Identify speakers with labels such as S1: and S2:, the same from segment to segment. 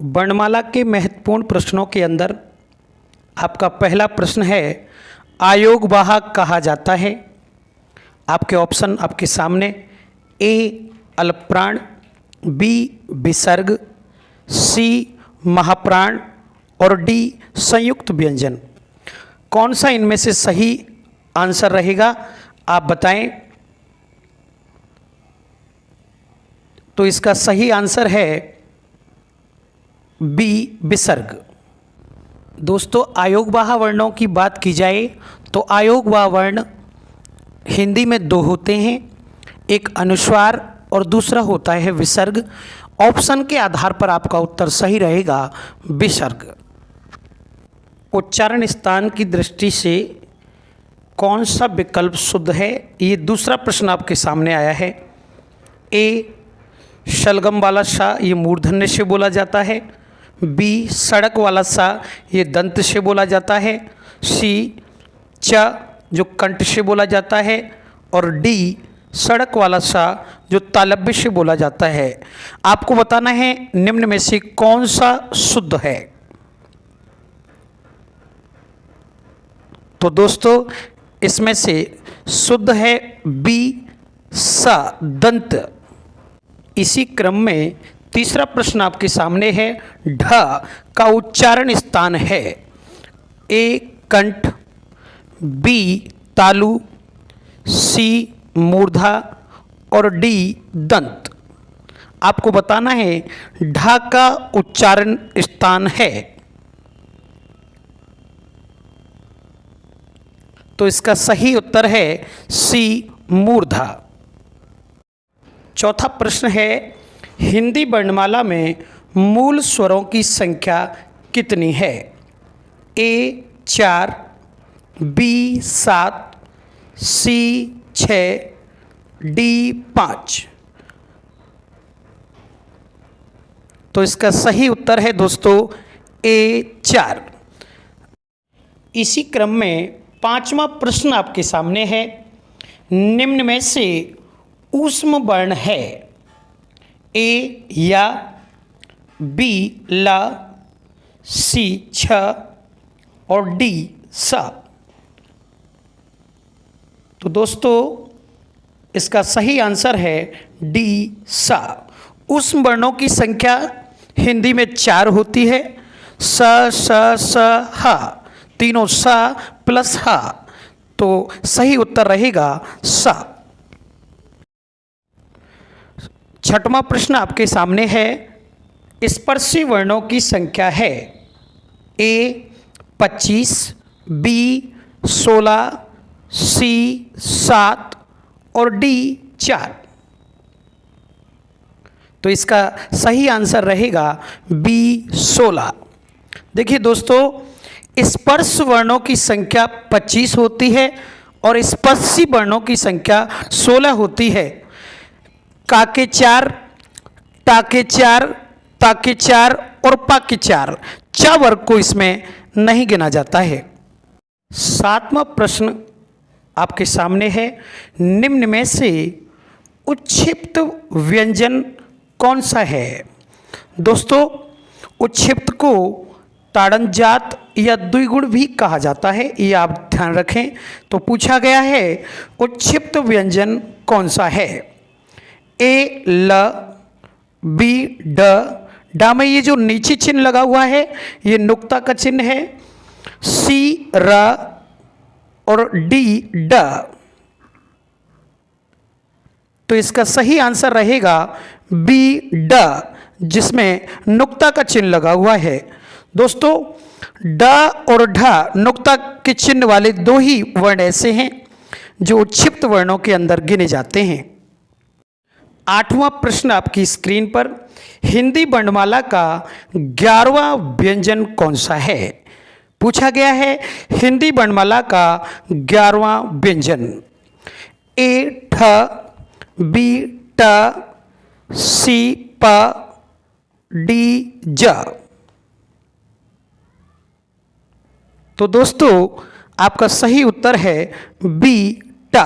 S1: वर्णमाला के महत्वपूर्ण प्रश्नों के अंदर आपका पहला प्रश्न है, आयोग वाहक कहा जाता है। आपके ऑप्शन आपके सामने, ए अल्पप्राण, बी विसर्ग, सी महाप्राण और डी संयुक्त व्यंजन। कौन सा इनमें से सही आंसर रहेगा आप बताएं। तो इसका सही आंसर है बी विसर्ग। दोस्तों, आयोगवाह वर्णों की बात की जाए तो आयोगवाह वर्ण हिंदी में दो होते हैं, एक अनुस्वार और दूसरा होता है विसर्ग। ऑप्शन के आधार पर आपका उत्तर सही रहेगा विसर्ग। उच्चारण स्थान की दृष्टि से कौन सा विकल्प शुद्ध है, ये दूसरा प्रश्न आपके सामने आया है। ए शलगम वाला सा ये मूर्धन्य से बोला जाता है, बी सड़क वाला सा ये दंत से बोला जाता है, सी च जो कंठ से बोला जाता है और डी सड़क वाला सा जो तालव्य से बोला जाता है। आपको बताना है निम्न में से कौन सा शुद्ध है। तो दोस्तों, इसमें से शुद्ध है बी सा दंत। इसी क्रम में तीसरा प्रश्न आपके सामने है, ढ का उच्चारण स्थान है ए कंठ, बी तालु, सी मूर्धा और डी दंत। आपको बताना है ढ का उच्चारण स्थान है। तो इसका सही उत्तर है सी मूर्धा। चौथा प्रश्न है, हिंदी वर्णमाला में मूल स्वरों की संख्या कितनी है। ए 4, बी 7, सी 6, डी 5। तो इसका सही उत्तर है दोस्तों ए 4। इसी क्रम में पांचवा प्रश्न आपके सामने है, निम्न में से ऊष्म वर्ण है ए या, बी ला, सी छ और डी सा। तो दोस्तों, इसका सही आंसर है डी सा। ऊष्म वर्णों की संख्या हिंदी में 4 होती है, स स स हा, तीनों सा प्लस हा। तो सही उत्तर रहेगा सा। छठवां प्रश्न आपके सामने है, स्पर्शी वर्णों की संख्या है ए 25, बी 16, सी 7 और डी 4। तो इसका सही आंसर रहेगा बी 16। देखिए दोस्तों, स्पर्श वर्णों की संख्या 25 होती है और स्पर्शी वर्णों की संख्या 16 होती है। का के 4, टा के 4, ता के 4 और पा के 4 वर्ग को इसमें नहीं गिना जाता है। सातवां प्रश्न आपके सामने है, निम्न में से उच्छिप्त व्यंजन कौन सा है। दोस्तों, उच्छिप्त को ताड़नजात या द्विगुण भी कहा जाता है, ये आप ध्यान रखें। तो पूछा गया है उच्छिप्त व्यंजन कौन सा है। ए ल, बी ड, डा में ये जो नीचे चिन्ह लगा हुआ है ये नुक्ता का चिन्ह है, सी र और डी ड। तो इसका सही आंसर रहेगा बी ड, जिसमें नुक्ता का चिन्ह लगा हुआ है। दोस्तों, ड और ढ नुक्ता के चिन्ह वाले दो ही वर्ण ऐसे हैं जो उच्छिप्त वर्णों के अंदर गिने जाते हैं। आठवां प्रश्न आपकी स्क्रीन पर, हिंदी वर्णमाला का 11वां व्यंजन कौन सा है। पूछा गया है हिंदी वर्णमाला का 11वां व्यंजन। ए ठ, बी ट, सी प, डी ज। तो दोस्तों, आपका सही उत्तर है बी ट।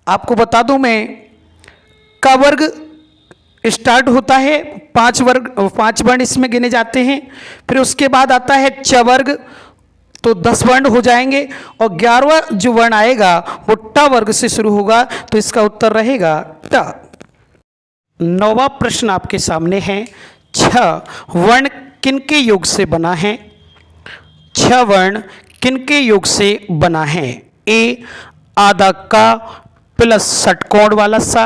S1: आपको बता दूं मैं, क वर्ग स्टार्ट होता है, 5 वर्ण इसमें गिने जाते हैं। फिर उसके बाद आता है च वर्ग, तो 10 वर्ण हो जाएंगे, और 11वां जो वर्ण आएगा वो ट वर्ग से शुरू होगा, तो इसका उत्तर रहेगा ट। 9वां प्रश्न आपके सामने है, छ वर्ण किनके योग से बना है? छ वर्ण किनके योग से बना है? ए आधा का प्लस षटकोण वाला सा,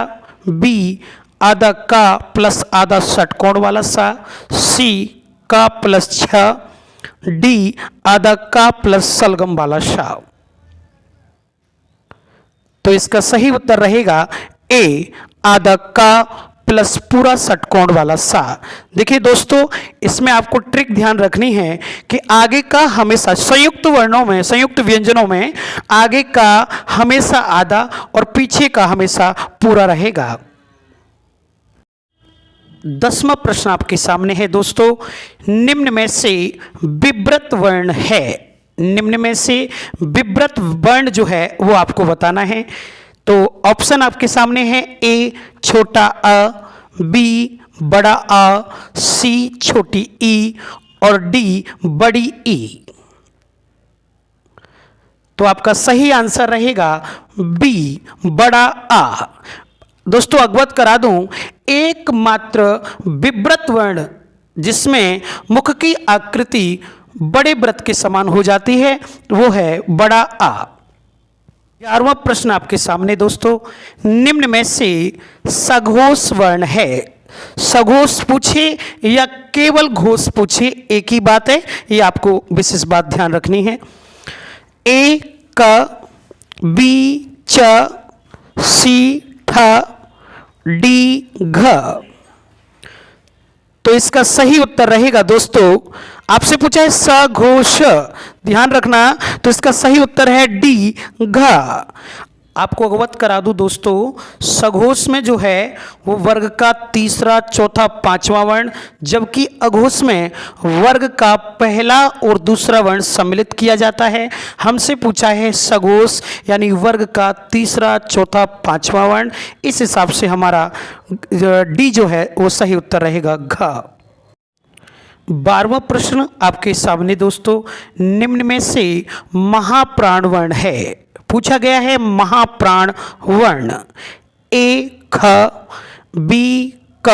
S1: बी आधा का प्लस आधा षटकोण वाला सा, सी का प्लस छ, डी आधा का प्लस सलगम वाला सा। तो इसका सही उत्तर रहेगा ए आधा का प्लस पूरा षटकोण वाला सा। देखिए दोस्तों, इसमें आपको ट्रिक ध्यान रखनी है कि आगे का हमेशा संयुक्त वर्णों में, संयुक्त व्यंजनों में आगे का हमेशा आधा और पीछे का हमेशा पूरा रहेगा। 10वां प्रश्न आपके सामने है दोस्तों, निम्न में से विव्रत वर्ण है। निम्न में से विव्रत वर्ण जो है वो आपको बताना है। तो ऑप्शन आपके सामने है, ए छोटा अ, बी बड़ा आ, सी छोटी ई और डी बड़ी ई। तो आपका सही आंसर रहेगा बी बड़ा आ। दोस्तों अवगत करा दूं, एकमात्र विव्रत वर्ण जिसमें मुख की आकृति बड़े व्रत के समान हो जाती है वो है बड़ा आ। 11वां प्रश्न आपके सामने दोस्तों, निम्न में से सघोष वर्ण है। सघोष पूछे या केवल घोष पूछे एक ही बात है, ये आपको विशेष बात ध्यान रखनी है। ए क, बी च, सी ठ, डी घ। तो इसका सही उत्तर रहेगा दोस्तों, आपसे पूछा है सघोष, ध्यान रखना, तो इसका सही उत्तर है डी घ। आपको अवगत करा दूं दोस्तों, सघोष में जो है वो वर्ग का तीसरा, चौथा, पांचवा वर्ण, जबकि अघोष में वर्ग का पहला और दूसरा वर्ण सम्मिलित किया जाता है। हमसे पूछा है सघोष यानी वर्ग का तीसरा, चौथा, पांचवा वर्ण, इस हिसाब से हमारा डी जो है वो सही उत्तर रहेगा घ। 12वां प्रश्न आपके सामने दोस्तों, निम्न में से महाप्राण वर्ण है। पूछा गया है महाप्राण वर्ण, ए ख, बी क,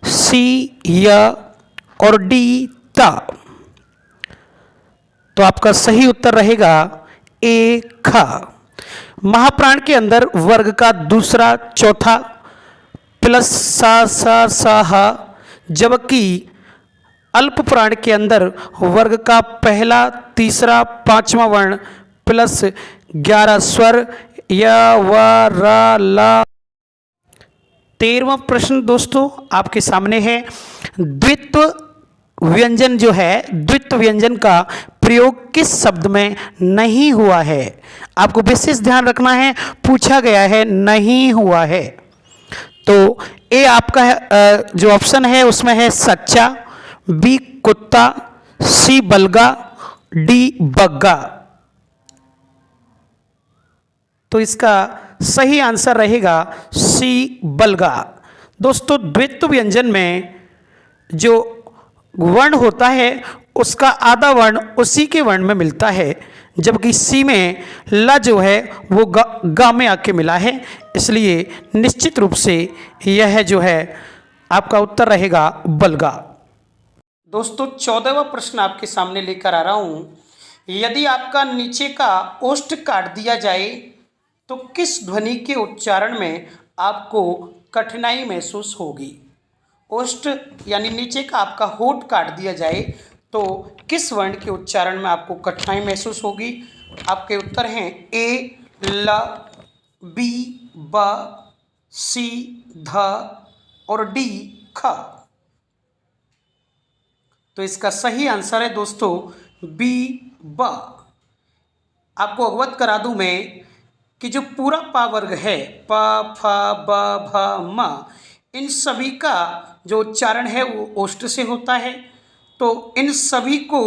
S1: सी य और डी त। तो आपका सही उत्तर रहेगा ए ख। महाप्राण के अंदर वर्ग का दूसरा, चौथा प्लस सा सा सा ह, जबकि अल्प प्राण के अंदर वर्ग का पहला, तीसरा, पांचवा वर्ण प्लस 11 स्वर य व र ल। 13वां प्रश्न दोस्तों आपके सामने है, द्वित्व व्यंजन जो है, द्वित्व व्यंजन का प्रयोग किस शब्द में नहीं हुआ है? आपको विशेष ध्यान रखना है, पूछा गया है नहीं हुआ है। तो ए आपका जो ऑप्शन है उसमें है सच्चा, बी कुत्ता, सी बलगा, डी बग्गा। तो इसका सही आंसर रहेगा सी बलगा। दोस्तों द्वित्व व्यंजन में जो वर्ण होता है उसका आधा वर्ण उसी के वर्ण में मिलता है, जबकि सी में ल जो है वो गा में आके मिला है, इसलिए निश्चित रूप से यह जो है आपका उत्तर रहेगा बलगा। दोस्तों 14वां प्रश्न आपके सामने लेकर आ रहा हूं, यदि आपका नीचे का ओष्ठ काट दिया जाए तो किस ध्वनि के उच्चारण में आपको कठिनाई महसूस होगी? ओष्ठ यानी नीचे का आपका होठ काट दिया जाए तो किस वर्ण के उच्चारण में आपको कठिनाई महसूस होगी? आपके उत्तर हैं ए ल, बी ब, सी ध और डी ख। तो इसका सही आंसर है दोस्तों बी ब। आपको अवगत करा दूं मैं कि जो पूरा पा वर्ग है प फ ब भ म, इन सभी का जो उच्चारण है वो ओष्ठ से होता है। तो इन सभी को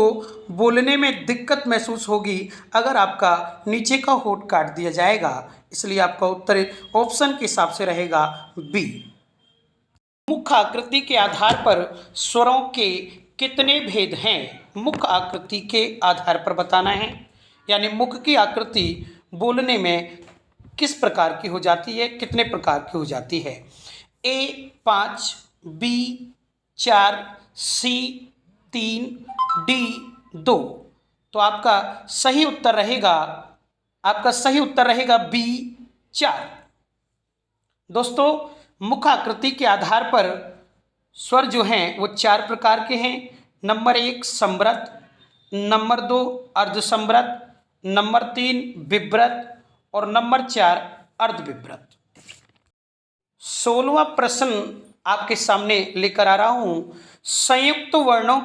S1: बोलने में दिक्कत महसूस होगी अगर आपका नीचे का होठ काट दिया जाएगा, इसलिए आपका उत्तर ऑप्शन के हिसाब से रहेगा बी। मुख आकृति के आधार पर स्वरों के कितने भेद हैं? मुख आकृति के आधार पर बताना है, यानी मुख की आकृति बोलने में किस प्रकार की हो जाती है, कितने प्रकार की हो जाती है। ए 5, बी 4, सी 3, डी 2। तो आपका सही उत्तर रहेगा बी 4। दोस्तों, मुख आकृति के आधार पर स्वर जो हैं वो 4 प्रकार के हैं। नंबर 1 समृत, नंबर 2 अर्धसमृत, नंबर 3 विव्रत और नंबर 4 अर्धविव्रत। 16वां प्रश्न आपके सामने लेकर आ रहा हूँ। संयुक्त वर्णों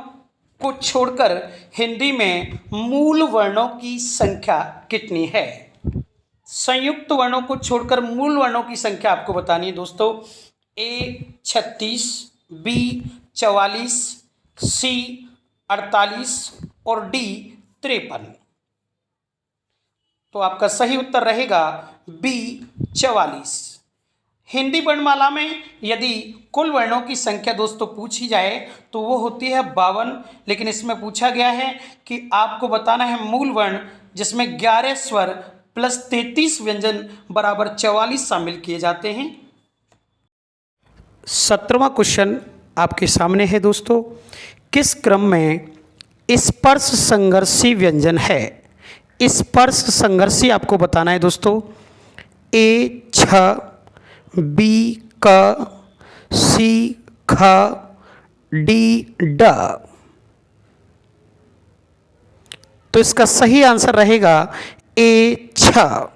S1: को छोड़कर हिंदी में मूल वर्णों की संख्या कितनी है? संयुक्त वर्णों को छोड़कर मूल वर्णों की संख्या आपको बतानी है दोस्तों। ए 36, बी 44, सी 48 और डी 53। तो आपका सही उत्तर रहेगा बी 44। हिंदी वर्णमाला में यदि कुल वर्णों की संख्या दोस्तों पूछी जाए तो वो होती है 52, लेकिन इसमें पूछा गया है कि आपको बताना है मूल वर्ण, जिसमें 11 स्वर प्लस 33 व्यंजन बराबर 44 शामिल किए जाते हैं। 17वां क्वेश्चन आपके सामने है दोस्तों। किस क्रम में स्पर्श संघर्षी व्यंजन है? स्पर्श संघर्षी आपको बताना है दोस्तों। ए 6, बी क, सी ख, डी ड। तो इसका सही आंसर रहेगा ए 6।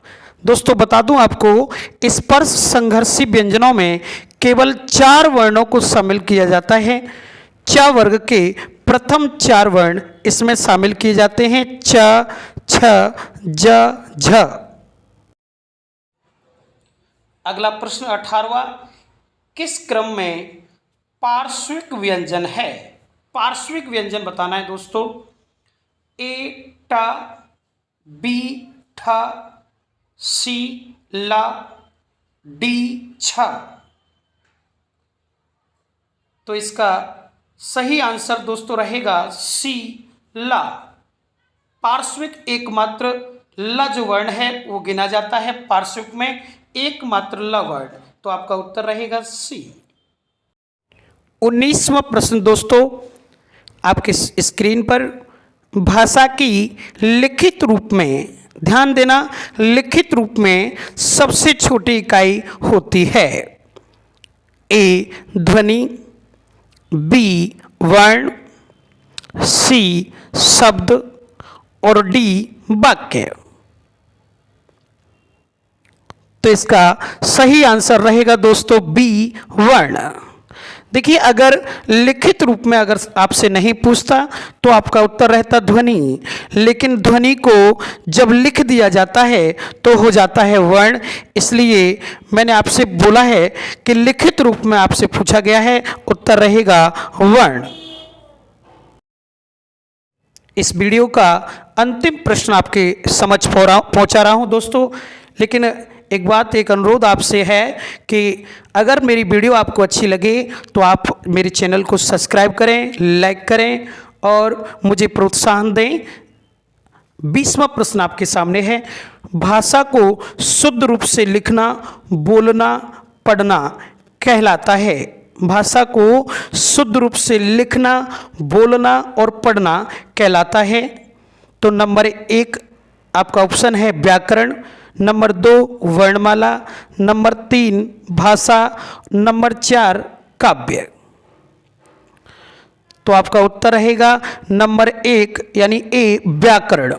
S1: दोस्तों बता दूं आपको, स्पर्श संघर्षी व्यंजनों में केवल 4 वर्णों को शामिल किया जाता है। च वर्ग के प्रथम 4 वर्ण इसमें शामिल किए जाते हैं, च, छ, ज, झ। अगला प्रश्न 18वां। किस क्रम में पार्श्विक व्यंजन है? पार्श्विक व्यंजन बताना है दोस्तों। ए ट, बी ठ, सी ला, डी छ। तो इसका सही आंसर दोस्तों रहेगा सी ला। पार्श्विक एकमात्र ल जो वर्ण है वो गिना जाता है, पार्श्विक में एकमात्र ल वर्ण। तो आपका उत्तर रहेगा सी। 19वां प्रश्न दोस्तों आपके स्क्रीन पर। भाषा की लिखित रूप में, ध्यान देना, लिखित रूप में सबसे छोटी इकाई होती है। ए ध्वनि, बी वर्ण, सी शब्द और डी वाक्य। तो इसका सही आंसर रहेगा दोस्तों बी वर्ण। देखिए, अगर लिखित रूप में अगर आपसे नहीं पूछता तो आपका उत्तर रहता ध्वनि, लेकिन ध्वनि को जब लिख दिया जाता है तो हो जाता है वर्ण। इसलिए मैंने आपसे बोला है कि लिखित रूप में आपसे पूछा गया है, उत्तर रहेगा वर्ण। इस वीडियो का अंतिम प्रश्न आपके समझ पहुंचा रहा हूं दोस्तों, लेकिन एक बात, एक अनुरोध आपसे है कि अगर मेरी वीडियो आपको अच्छी लगे तो आप मेरे चैनल को सब्सक्राइब करें, लाइक करें और मुझे प्रोत्साहन दें। 20वां प्रश्न आपके सामने है। भाषा को शुद्ध रूप से लिखना, बोलना, पढ़ना कहलाता है। भाषा को शुद्ध रूप से लिखना, बोलना और पढ़ना कहलाता है। तो नंबर 1 आपका ऑप्शन है व्याकरण, नंबर 2 वर्णमाला, नंबर 3 भाषा, नंबर 4 काव्य। तो आपका उत्तर रहेगा नंबर 1 यानी ए व्याकरण।